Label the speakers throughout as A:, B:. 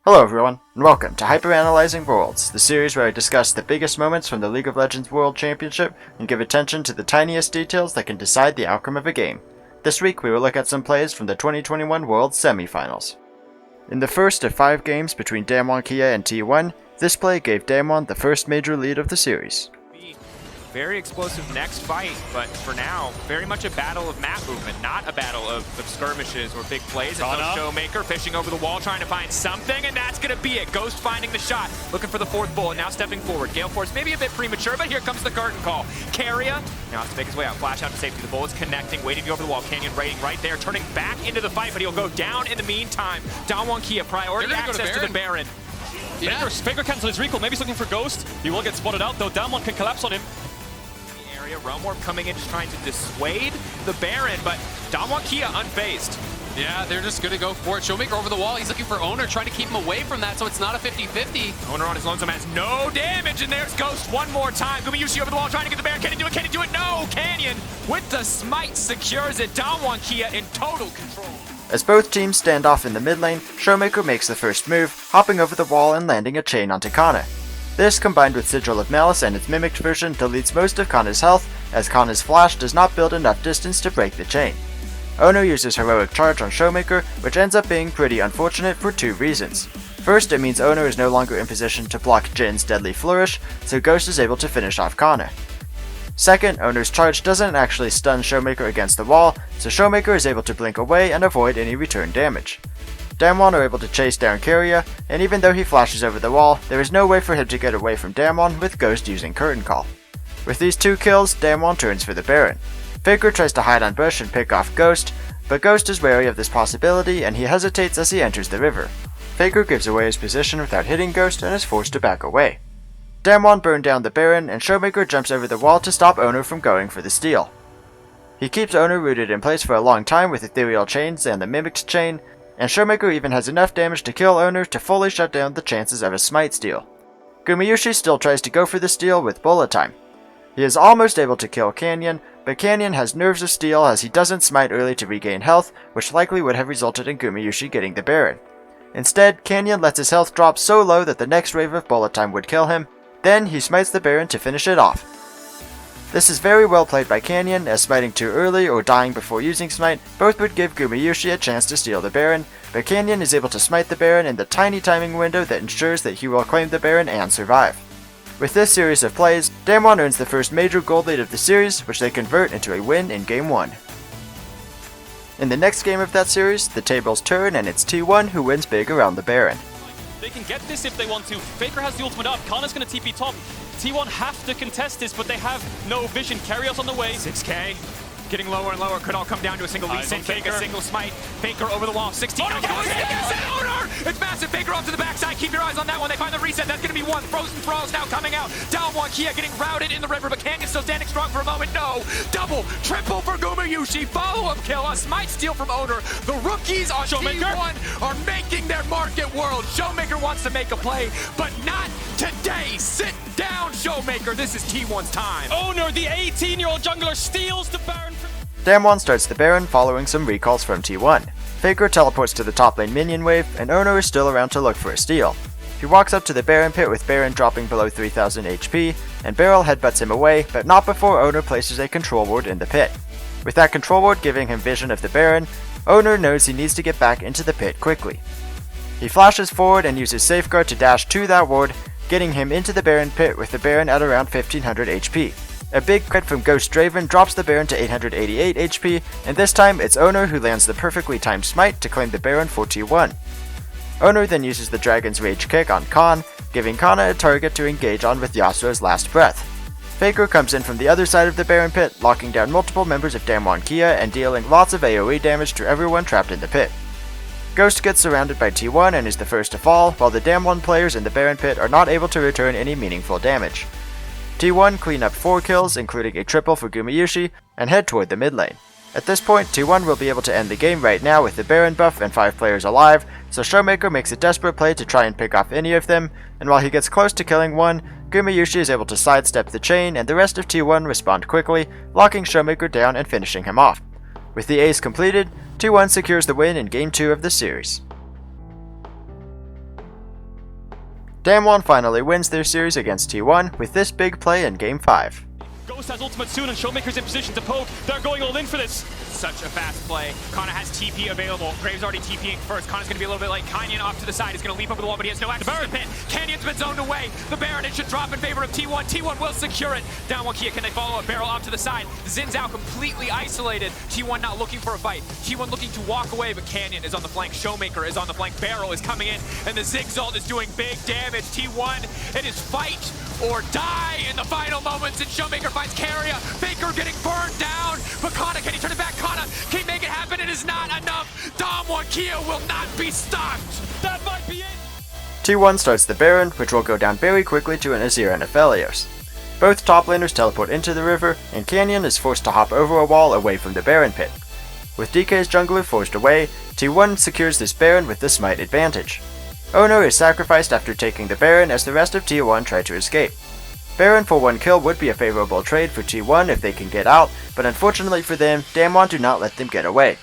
A: Hello everyone, and welcome to Hyperanalyzing Worlds, the series where I discuss the biggest moments from the League of Legends World Championship and give attention to the tiniest details that can decide the outcome of a game. This week we will look at some plays from the 2021 Worlds Semifinals. In the first of 5 games between Damwon Kia and T1, this play gave Damwon the first major lead of the series.
B: Very explosive next fight, but for now, very much a battle of map movement, not a battle of skirmishes or big plays. It's Showmaker fishing over the wall, trying to find something, and that's going to be it. Ghost finding the shot, looking for the 4th bullet, now stepping forward. Gale Force maybe a bit premature, but here comes the curtain call. Carrier now has to make his way out, flash out to safety. The bullets connecting, waiting to go over the wall. Canyon raiding right there, turning back into the fight, but he'll go down in the meantime. Damwon Kia, priority access to the Baron.
C: Yeah. Faker cancel his recall, maybe he's looking for Ghost. He will get spotted out though, Damwon can collapse on him.
B: Realm Warp coming in, just trying to dissuade the Baron, but Damwon Kia unfazed.
D: Yeah, they're just going to go for it. Showmaker over the wall. He's looking for Oner, trying to keep him away from that, so it's not a 50-50.
B: Oner on his lonesome has no damage, and there's Ghost one more time. Gumayushi over the wall, trying to get the Baron. Can he do it? Can he do it? No! Canyon with the smite secures it. Damwon Kia in total control.
A: As both teams stand off in the mid lane, Showmaker makes the first move, hopping over the wall and landing a chain onto Kana. This, combined with Sigil of Malice and its mimicked version, deletes most of Kana's health, as Kana's flash does not build enough distance to break the chain. Oner uses Heroic Charge on Showmaker, which ends up being pretty unfortunate for 2 reasons. First, it means Oner is no longer in position to block Jin's deadly flourish, so Ghost is able to finish off Kana. Second, Oner's charge doesn't actually stun Showmaker against the wall, so Showmaker is able to blink away and avoid any return damage. Damwon are able to chase down Carrier, and even though he flashes over the wall, there is no way for him to get away from Damwon with Ghost using Curtain Call. With these 2 kills, Damwon turns for the Baron. Faker tries to hide on bush and pick off Ghost, but Ghost is wary of this possibility and he hesitates as he enters the river. Faker gives away his position without hitting Ghost and is forced to back away. Damwon burned down the Baron and Showmaker jumps over the wall to stop Oner from going for the steal. He keeps Oner rooted in place for a long time with Ethereal Chains and the Mimicked Chain, and Showmaker even has enough damage to kill Oner to fully shut down the chances of a smite steal. Gumayushi still tries to go for the steal with bullet time. He is almost able to kill Canyon, but Canyon has Nerves of Steel as he doesn't smite early to regain health, which likely would have resulted in Gumayushi getting the Baron. Instead, Canyon lets his health drop so low that the next wave of bullet time would kill him, then he smites the Baron to finish it off. This is very well played by Canyon, as smiting too early or dying before using smite both would give Gumayushi a chance to steal the Baron, but Canyon is able to smite the Baron in the tiny timing window that ensures that he will claim the Baron and survive. With this series of plays, Damwon earns the first major gold lead of the series, which they convert into a win in Game 1. In the next game of that series, the tables turn and it's T1 who wins big around the Baron.
C: They can get this if they want to. Faker has the ultimate up. Kana's going to TP top. T1 have to contest this, but they have no vision. Carrier's on the way.
B: 6k. Getting lower and lower, could all come down to a single lead. Faker, a single smite. Faker over the wall, 16. Oh, Oner! It's massive. Faker off to the backside. Keep your eyes on that one. They find the reset. That's going to be 1. Frozen Thralls now coming out. Damwon Kia getting routed in the river, but Canyon still standing strong for a moment. No! Double, triple for Gumayushi. Follow-up kill. A smite steal from Oner. The rookies on T1 are making their mark at Worlds. Showmaker wants to make a play, but not today. Sit down, Showmaker. This is T1's time.
C: Oner, the 18-year-old jungler, steals the Baron.
A: Damwon starts the Baron following some recalls from T1. Faker teleports to the top lane minion wave, and Oner is still around to look for a steal. He walks up to the Baron pit with Baron dropping below 3000 HP, and Beryl headbutts him away, but not before Oner places a control ward in the pit. With that control ward giving him vision of the Baron, Oner knows he needs to get back into the pit quickly. He flashes forward and uses Safeguard to dash to that ward, getting him into the Baron pit with the Baron at around 1500 HP. A big crit from Ghost Draven drops the Baron to 888 HP, and this time it's Oner who lands the perfectly timed smite to claim the Baron for T1. Oner then uses the Dragon's Rage kick on Khan, giving Kana a target to engage on with Yasuo's last breath. Faker comes in from the other side of the Baron pit, locking down multiple members of Damwon Kia and dealing lots of AoE damage to everyone trapped in the pit. Ghost gets surrounded by T1 and is the first to fall, while the Damwon players in the Baron pit are not able to return any meaningful damage. T1 clean up 4 kills, including a triple for Gumayushi, and head toward the mid lane. At this point, T1 will be able to end the game right now with the Baron buff and 5 players alive, so Showmaker makes a desperate play to try and pick off any of them, and while he gets close to killing one, Gumayushi is able to sidestep the chain and the rest of T1 respond quickly, locking Showmaker down and finishing him off. With the ace completed, T1 secures the win in Game 2 of the series. Damwon finally wins their series against T1 with this big play in Game 5.
C: Ghost has ultimate soon and Showmaker's in position to poke. They're going all in for this.
B: Such a fast play. Kana has TP available. Graves already TPing first. Kana's gonna be a little bit late. Canyon off to the side. He's gonna leap over the wall, but he has no access to the pit. Canyon's been zoned away. The Baron, it should drop in favor of T1. T1 will secure it. Damwon Kia, can they follow a barrel off to the side? Zin's out completely isolated. T1 not looking for a fight. T1 looking to walk away, but Canyon is on the flank. Showmaker is on the flank. Barrel is coming in, and the Zigzalt is doing big damage. T1, it is fight or die in the final moments, and Showmaker finds Carrier. Faker getting burned down, but Kana, can he turn it back? Kana, can he make it happen? It is not enough. Damwon Kia will not be stopped.
C: That might be it.
A: T1 starts the Baron, which will go down very quickly to an Azir and a Aphelios. Both top laners teleport into the river, and Canyon is forced to hop over a wall away from the Baron pit. With DK's jungler forced away, T1 secures this Baron with the smite advantage. Oner is sacrificed after taking the Baron as the rest of T1 try to escape. Baron for 1 kill would be a favorable trade for T1 if they can get out, but unfortunately for them, Damwon do not let them get away.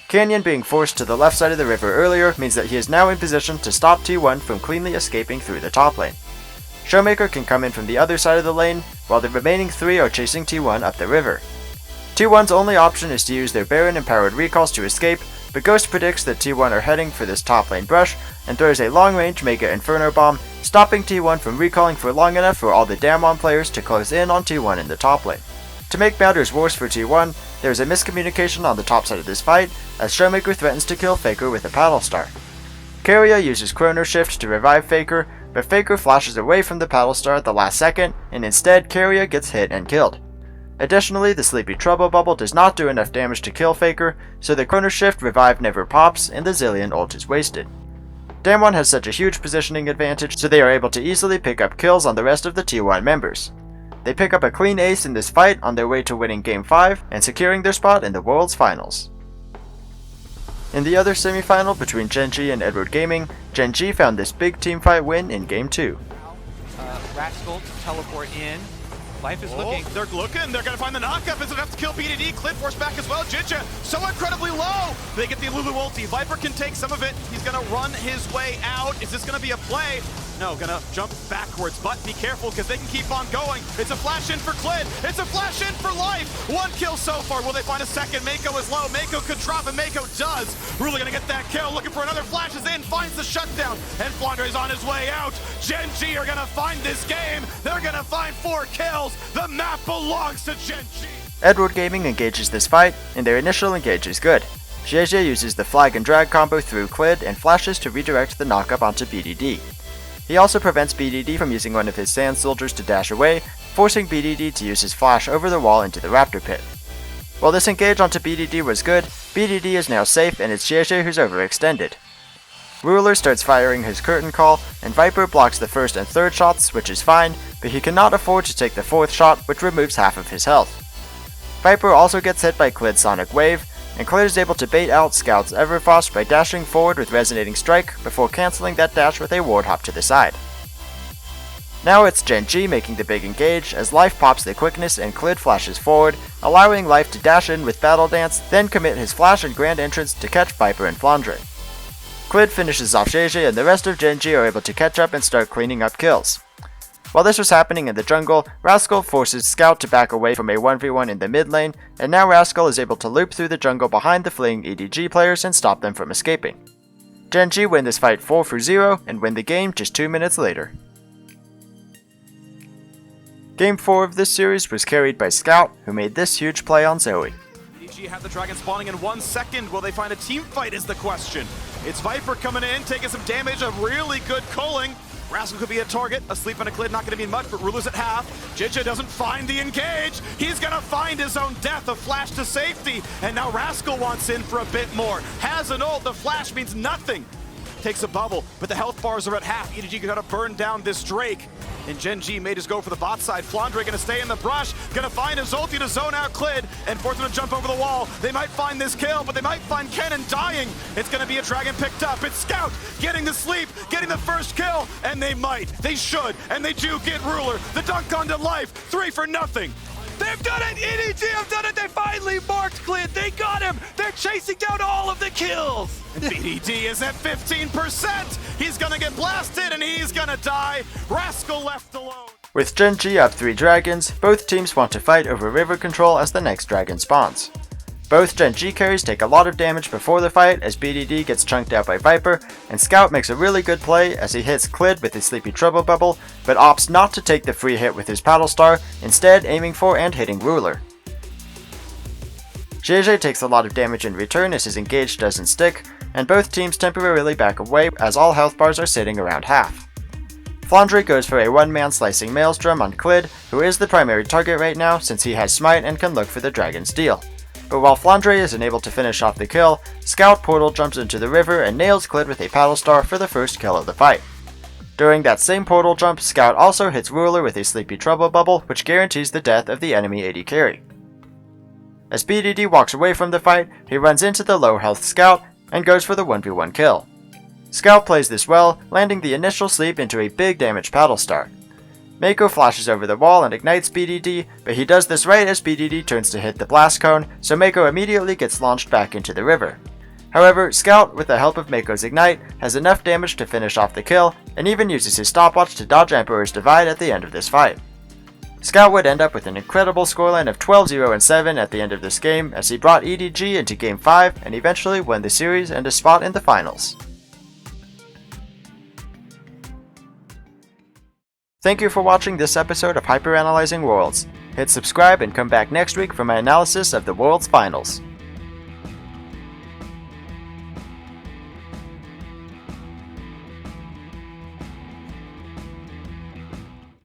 A: Canyon being forced to the left side of the river earlier means that he is now in position to stop T1 from cleanly escaping through the top lane. Showmaker can come in from the other side of the lane, while the remaining 3 are chasing T1 up the river. T1's only option is to use their Baron empowered recalls to escape, but Ghost predicts that T1 are heading for this top lane brush and throws a long-range Mega Inferno Bomb, stopping T1 from recalling for long enough for all the Damwon players to close in on T1 in the top lane. To make matters worse for T1, there is a miscommunication on the top side of this fight, as Showmaker threatens to kill Faker with a Paddle Star. Carrier uses Chrono Shift to revive Faker, but Faker flashes away from the Paddle Star at the last second, and instead Carrier gets hit and killed. Additionally, the Sleepy Trouble Bubble does not do enough damage to kill Faker, so the Chrono Shift revive never pops and the Zillion ult is wasted. Damwon has such a huge positioning advantage, so they are able to easily pick up kills on the rest of the T1 members. They pick up a clean ace in this fight on their way to winning Game 5 and securing their spot in the Worlds Finals. In the other semifinal between Gen.G and Edward Gaming, Gen.G found this big teamfight win in Game 2.
E: Rascal to teleport in. Life is looking.
F: They're looking. They're going to find the knockup. Is it enough to kill BDD? Clip force back as well. Jinja so incredibly low. They get the Lulu ulti. Viper can take some of it. He's going to run his way out. Is this going to be a play? No, going to jump backwards, but be careful because they can keep on going. It's a flash in for Clid. It's a flash in for life. 1 kill so far. Will they find a second? Mako is low. Mako could drop, and Mako does. Really going to get that kill. Looking for another. Flashes in, finds the shutdown, and Flandre is on his way out. Gen.G are going to find this game. They're going to find 4 kills. The map belongs to Gen.G.
A: Edward Gaming engages this fight, and their initial engage is good. Gen.G uses the flag and drag combo through Clid and flashes to redirect the knockup onto BDD. He also prevents BDD from using one of his sand soldiers to dash away, forcing BDD to use his flash over the wall into the Raptor pit. While this engage onto BDD was good, BDD is now safe and it's Gen.G who's overextended. Ruler starts firing his curtain call, and Viper blocks the first and third shots, which is fine, but he cannot afford to take the fourth shot, which removes half of his health. Viper also gets hit by Clid's Sonic Wave, and Clid is able to bait out Scout's Everfrost by dashing forward with Resonating Strike before cancelling that dash with a ward hop to the side. Now it's Gen.G making the big engage as Life pops the quickness and Clid flashes forward, allowing Life to dash in with Battle Dance, then commit his flash and grand entrance to catch Viper and Flandre. Clid finishes off Gen.G and the rest of Gen.G are able to catch up and start cleaning up kills. While this was happening in the jungle, Rascal forces Scout to back away from a 1v1 in the mid lane, and now Rascal is able to loop through the jungle behind the fleeing EDG players and stop them from escaping. Gen.G win this fight 4-0 and win the game just 2 minutes later. Game 4 of this series was carried by Scout, who made this huge play on Zoe.
F: EDG have the dragon spawning in 1 second. Will they find a team fight is the question. It's Viper coming in, taking some damage, a really good culling. Rascal could be a target, a sleep and a Clid not going to mean much, but Ruler's at half. Jinja doesn't find the engage. He's going to find his own death, a flash to safety. And now Rascal wants in for a bit more. Has an ult, the flash means nothing. Takes a bubble, but the health bars are at half. EDG got to burn down this Drake. And Gen.G may just go for the bot side. Flandre gonna stay in the brush, gonna find his ulti to zone out Clid, and force him to jump over the wall. They might find this kill, but they might find Kennen dying. It's gonna be a dragon picked up. It's Scout getting the sleep, getting the first kill, and they might, they should, and they do get Ruler. The dunk onto Life, 3 for nothing. They've done it! EDG have done it! They finally marked Clint! They got him! They're chasing down all of the kills! BDD is at 15%! He's gonna get blasted and he's gonna die! Rascal left alone!
A: With Gen.G up 3 dragons, both teams want to fight over river control as the next dragon spawns. Both Gen.G carries take a lot of damage before the fight as BDD gets chunked out by Viper, and Scout makes a really good play as he hits Clid with his Sleepy Trouble Bubble, but opts not to take the free hit with his Paddle Star, instead aiming for and hitting Ruler. JJ takes a lot of damage in return as his engage doesn't stick, and both teams temporarily back away as all health bars are sitting around half. Flandre goes for a one-man slicing Maelstrom on Clid, who is the primary target right now since he has Smite and can look for the Dragon's Deal. But while Flandre isn't able to finish off the kill, Scout portal jumps into the river and nails Clid with a Paddle Star for the first kill of the fight. During that same portal jump, Scout also hits Ruler with a Sleepy Trouble Bubble, which guarantees the death of the enemy AD carry. As BDD walks away from the fight, he runs into the low health Scout and goes for the 1v1 kill. Scout plays this well, landing the initial sleep into a big damage Paddle Star. Mako flashes over the wall and ignites BDD, but he does this right as BDD turns to hit the blast cone, so Mako immediately gets launched back into the river. However, Scout, with the help of Mako's ignite, has enough damage to finish off the kill, and even uses his stopwatch to dodge Emperor's Divide at the end of this fight. Scout would end up with an incredible scoreline of 12-0-7 at the end of this game as he brought EDG into Game 5 and eventually won the series and a spot in the finals. Thank you for watching this episode of Hyperanalyzing Worlds. Hit subscribe and come back next week for my analysis of the Worlds Finals.